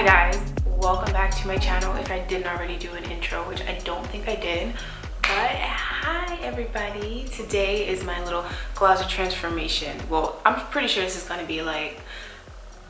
guys, welcome back to my channel. If I didn't already do an intro, which I don't think I did, but hi everybody. Today is my little closet transformation. Well, I'm pretty sure this is going to be like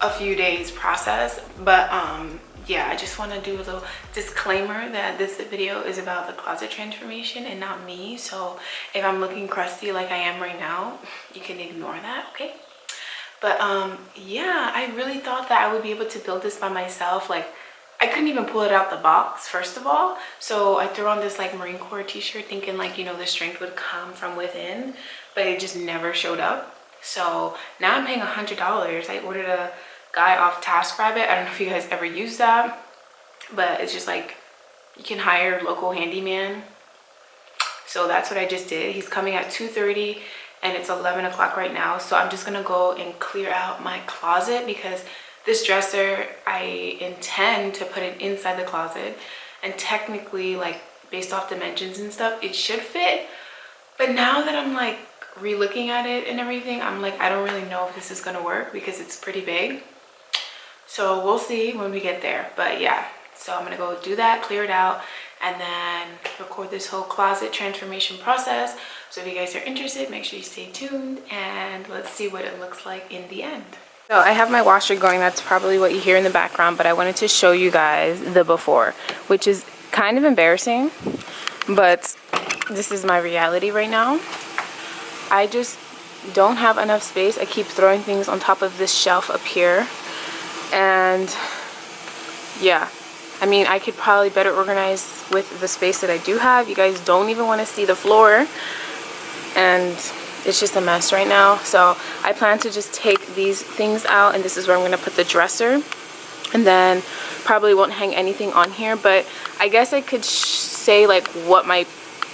a few days process, but yeah, I just want to do a little disclaimer that this video is about the closet transformation and not me. So if I'm looking crusty like I am right now, you can ignore that, okay? But yeah, I really thought that I would be able to build this by myself. Like, I couldn't even pull it out the box, first of all. So I threw on this like Marine Corps t-shirt thinking like, you know, the strength would come from within, but it just never showed up. So now I'm paying $100. I ordered a guy off TaskRabbit. I don't know if you guys ever use that, but it's just like you can hire a local handyman. So that's what I just did. He's coming at 2:30 and it's 11 o'clock right now. So I'm just gonna go and clear out my closet because this dresser, I intend to put it inside the closet, and technically, like based off dimensions and stuff, it should fit. But now that I'm like re-looking at it and everything, I'm like, I don't really know if this is gonna work because it's pretty big. So we'll see when we get there. But yeah, so I'm gonna go do that, clear it out, and then record this whole closet transformation process. So if you guys are interested, make sure you stay tuned and let's see what it looks like in the end. So I have my washer going. That's probably what you hear in the background, but I wanted to show you guys the before, which is kind of embarrassing, but this is my reality right now. I just don't have enough space. I keep throwing things on top of this shelf up here, and yeah, I mean, I could probably better organize with the space that I do have. You guys don't even want to see the floor, and it's just a mess right now. So I plan to just take these things out, and this is where I'm going to put the dresser, and then probably won't hang anything on here. But I guess I could say like what my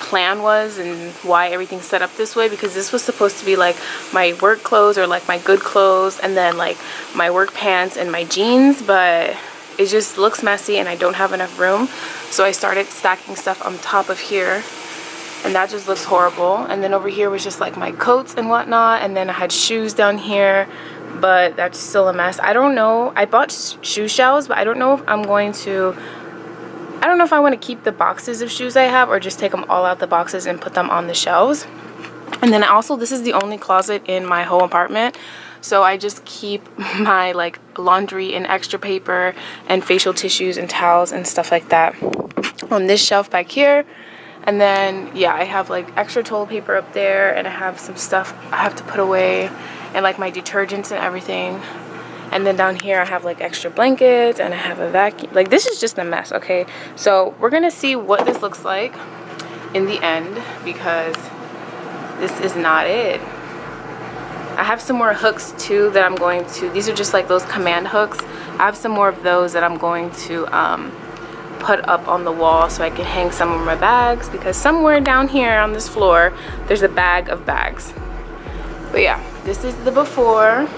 plan was and why everything's set up this way, because this was supposed to be like my work clothes or like my good clothes, and then like my work pants and my jeans, but it just looks messy and I don't have enough room. So I started stacking stuff on top of here, and that just looks horrible. And then over here was just like my coats and whatnot, and then I had shoes down here, but that's still a mess. I don't know, I bought shoe shelves, but I don't know if I'm going to, I don't know if I want to keep the boxes of shoes I have or just take them all out the boxes and put them on the shelves. And then also, this is the only closet in my whole apartment, so I just keep my like laundry and extra paper and facial tissues and towels and stuff like that on this shelf back here. And then yeah, I have like extra toilet paper up there, and I have some stuff I have to put away, and like my detergents and everything. And then down here I have like extra blankets, and I have a vacuum. Like, this is just a mess. Okay, so we're gonna see what this looks like in the end, because this is not it. I have some more hooks too that I'm going to, these are just like those command hooks. I have some more of those that I'm going to put up on the wall so I can hang some of my bags, because somewhere down here on this floor there's a bag of bags. But yeah, this is the before.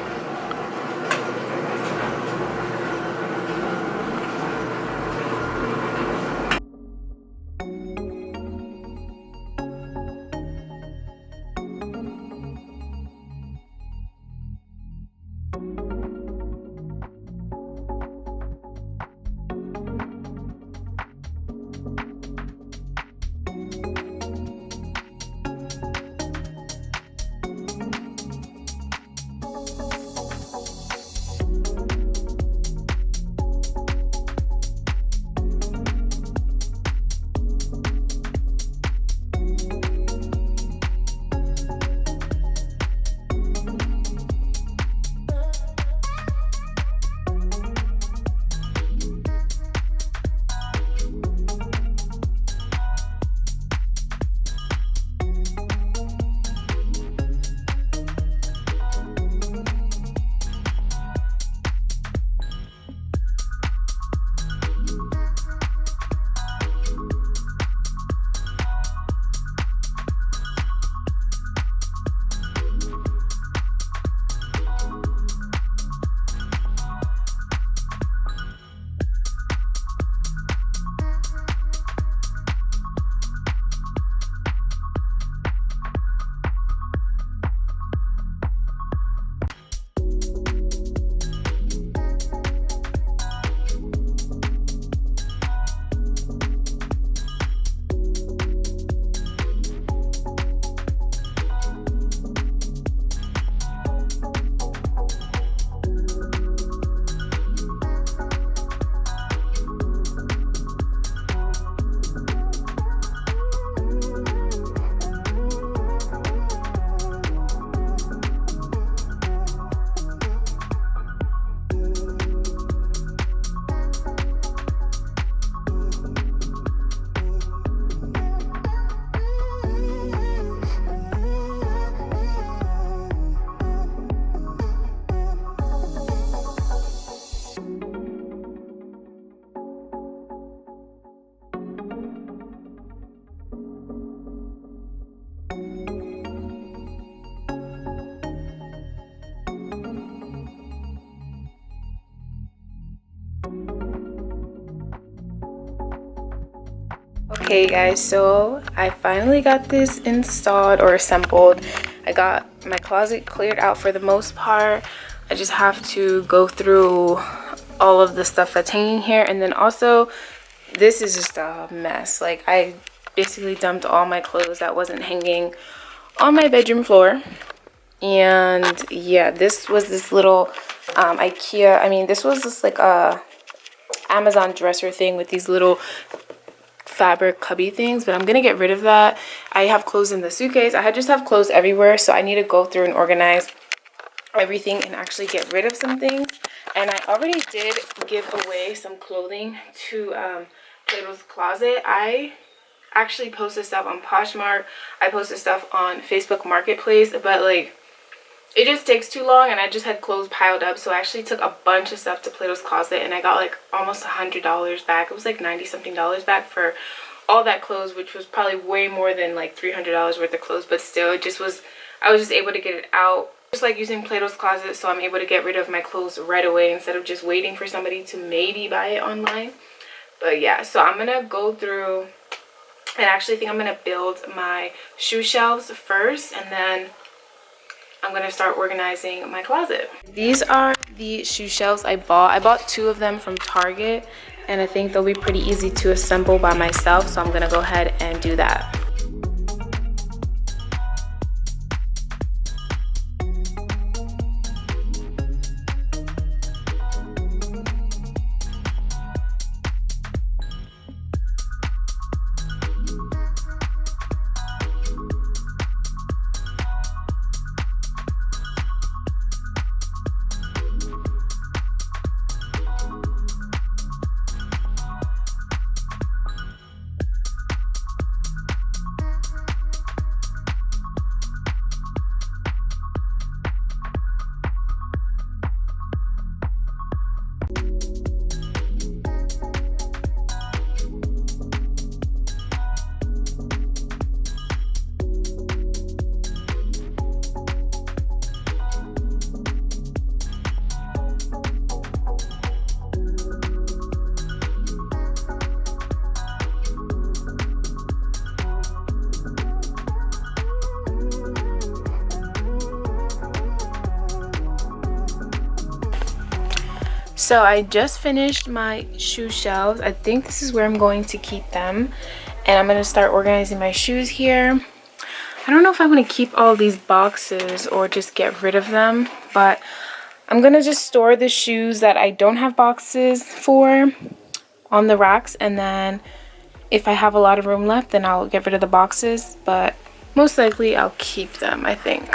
Okay guys, so I finally got this installed or assembled. I got my closet cleared out for the most part. I just have to go through all of the stuff that's hanging here, and then also this is just a mess. Like, I basically dumped all my clothes that wasn't hanging on my bedroom floor. And yeah, this was this little this was just like a Amazon dresser thing with these little fabric cubby things, but I'm gonna get rid of that. I have clothes in the suitcase. I just have clothes everywhere, so I need to go through and organize everything and actually get rid of some things. And I already did give away some clothing to Plato's Closet. I actually posted stuff on Poshmark. I posted stuff on Facebook Marketplace, but like, it just takes too long, and I just had clothes piled up. So I actually took a bunch of stuff to Plato's Closet, and I got like almost $100 back. It was like 90 something dollars back for all that clothes, which was probably way more than like $300 worth of clothes, but still, it just was, I was just able to get it out. Just like using Plato's Closet, so I'm able to get rid of my clothes right away instead of just waiting for somebody to maybe buy it online. But yeah, so I'm gonna go through and actually think I'm gonna build my shoe shelves first, and then I'm going to start organizing my closet. These are the shoe shelves I bought. I bought 2 of them from Target, and I think they'll be pretty easy to assemble by myself, so I'm going to go ahead and do that. So I just finished my shoe shelves. I think this is where I'm going to keep them, and I'm going to start organizing my shoes here. I don't know if I'm going to keep all these boxes or just get rid of them, but I'm going to just store the shoes that I don't have boxes for on the racks, and then if I have a lot of room left, then I'll get rid of the boxes, but most likely I'll keep them, I think.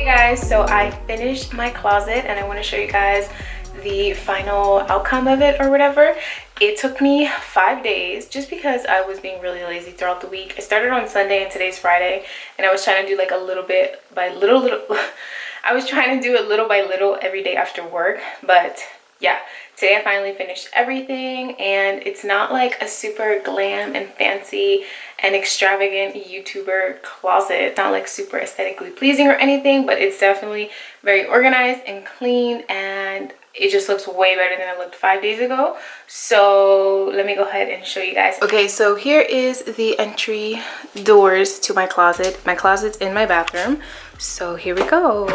Hey guys, so I finished my closet and I want to show you guys the final outcome of it or whatever. It took me 5 days just because I was being really lazy throughout the week. I started on Sunday and today's Friday, and I was trying to do like a little bit by little I was trying to do it little by little every day after work. But yeah, today I finally finished everything, and it's not like a super glam and fancy and extravagant YouTuber closet. It's not like super aesthetically pleasing or anything, but it's definitely very organized and clean, and it just looks way better than it looked 5 days ago. So let me go ahead and show you guys. Okay, so here is the entry doors to my closet. My closet's in my bathroom, so here we go.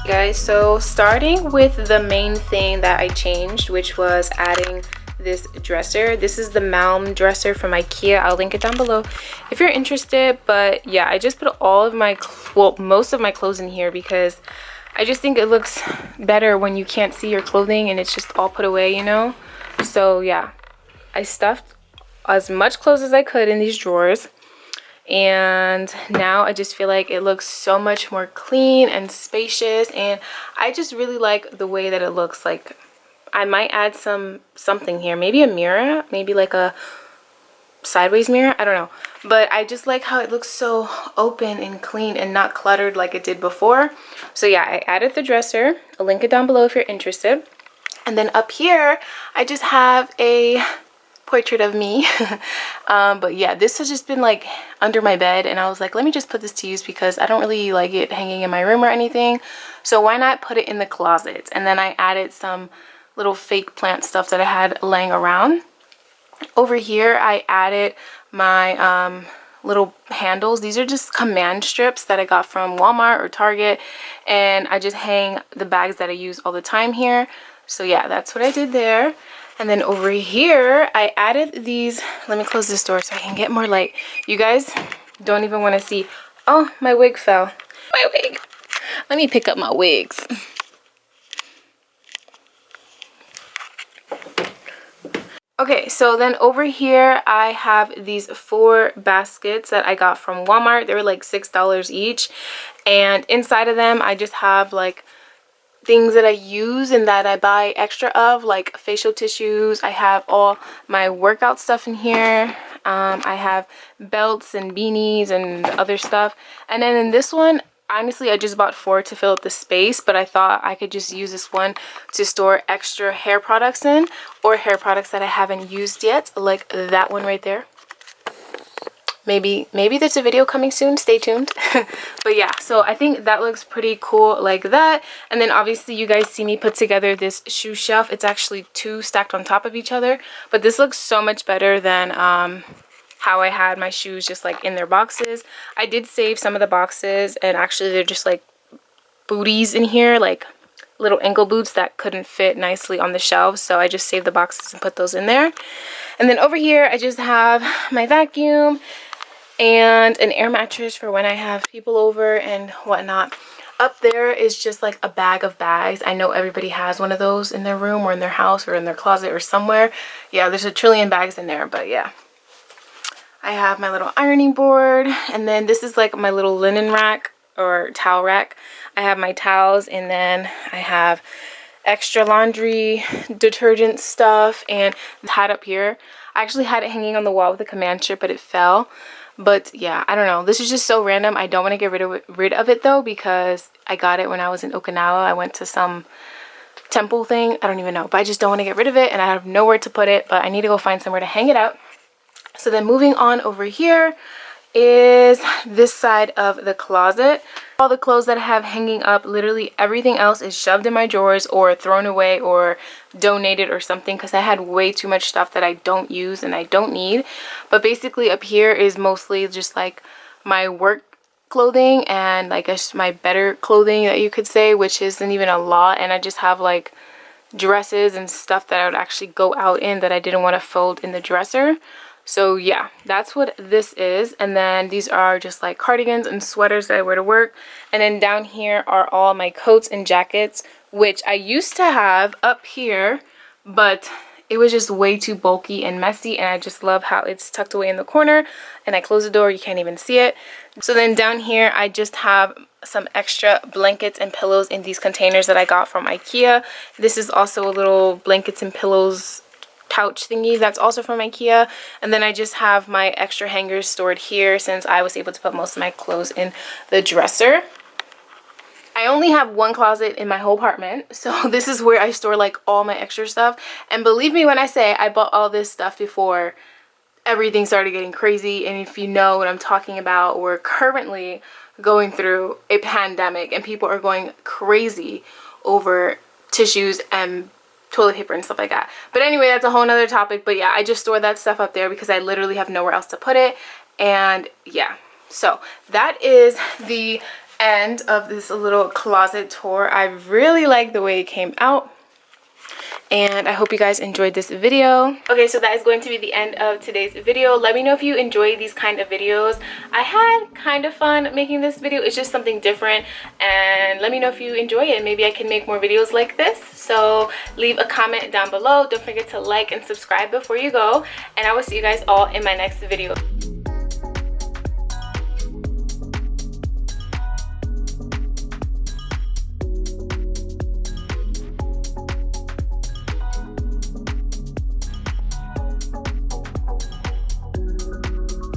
Guys, so starting with the main thing that I changed, which was adding this dresser. This is the Malm dresser from IKEA. I'll link it down below if you're interested. But yeah, I just put all of my, well, most of my clothes in here because I just think it looks better when you can't see your clothing and it's just all put away, you know. So yeah, I stuffed as much clothes as I could in these drawers. And now I just feel like it looks so much more clean and spacious, and I just really like the way that it looks. Like, I might add something here, maybe a mirror, maybe like a sideways mirror, I don't know, but I just like how it looks so open and clean and not cluttered like it did before. So yeah, I added the dresser. I'll link it down below if you're interested. And then up here I just have a portrait of me. But yeah, this has just been like under my bed, and I was like, let me just put this to use because I don't really like it hanging in my room or anything, so why not put it in the closet? And then I added some little fake plant stuff that I had laying around. Over here I added my little handles. These are just command strips that I got from Walmart or Target, and I just hang the bags that I use all the time here. So yeah, that's what I did there. And then over here, I added these. Let me close this door so I can get more light. You guys don't even want to see. Oh, my wig fell. My wig. Let me pick up my wigs. Okay, so then over here, I have these 4 baskets that I got from Walmart. They were like $6 each. And inside of them, I just have like things that I use and that I buy extra of, like facial tissues. I have all my workout stuff in here. I have belts and beanies and other stuff. And then in this one, honestly, I just bought 4 to fill up the space, but I thought I could just use this one to store extra hair products in, or hair products that I haven't used yet, like that one right there. Maybe there's a video coming soon, stay tuned. But yeah, so I think that looks pretty cool like that. And then obviously you guys see me put together this shoe shelf. It's actually 2 stacked on top of each other, but this looks so much better than how I had my shoes just like in their boxes. I did save some of the boxes, and actually they're just like booties in here, like little ankle boots that couldn't fit nicely on the shelves, so I just saved the boxes and put those in there. And then over here I just have my vacuum and an air mattress for when I have people over and whatnot. Up there is just like a bag of bags. I know everybody has one of those in their room or in their house or in their closet or somewhere. Yeah, there's a trillion bags in there, but yeah. I have my little ironing board, and then this is like my little linen rack or towel rack. I have my towels, and then I have extra laundry detergent stuff, and tied up here. I actually had it hanging on the wall with a command strip, but it fell. But yeah, I don't know, this is just so random. I don't want to get rid of it though, because I got it when I was in Okinawa. I went to some temple thing, I don't even know, but I just don't want to get rid of it, and I have nowhere to put it, but I need to go find somewhere to hang it out. So then moving on over here, is this side of the closet. All the clothes that I have hanging up, literally everything else is shoved in my drawers or thrown away or donated or something, because I had way too much stuff that I don't use and I don't need. But basically up here is mostly just like my work clothing and I guess my better clothing that you could say, which isn't even a lot. And I just have like dresses and stuff that I would actually go out in that I didn't want to fold in the dresser. So yeah, that's what this is. And then these are just like cardigans and sweaters that I wear to work. And then down here are all my coats and jackets, which I used to have up here, but it was just way too bulky and messy, and I just love how it's tucked away in the corner, and I close the door, you can't even see it. So then down here I just have some extra blankets and pillows in these containers that I got from IKEA. This is also a little blankets and pillows couch thingy that's also from IKEA. And then I just have my extra hangers stored here since I was able to put most of my clothes in the dresser. I only have one closet in my whole apartment, so this is where I store like all my extra stuff. And believe me when I say I bought all this stuff before everything started getting crazy. And if you know what I'm talking about, we're currently going through a pandemic and people are going crazy over tissues and toilet paper and stuff like that. But anyway, that's a whole nother topic. But yeah, I just store that stuff up there because I literally have nowhere else to put it. And yeah, so that is the end of this little closet tour. I really like the way it came out, and I hope you guys enjoyed this video. Okay, so that is going to be the end of today's video. Let me know if you enjoy these kind of videos. I had kind of fun making this video. It's just something different, and let me know if you enjoy it. Maybe I can make more videos like this. So leave a comment down below. Don't forget to like and subscribe before you go, and I will see you guys all in my next video.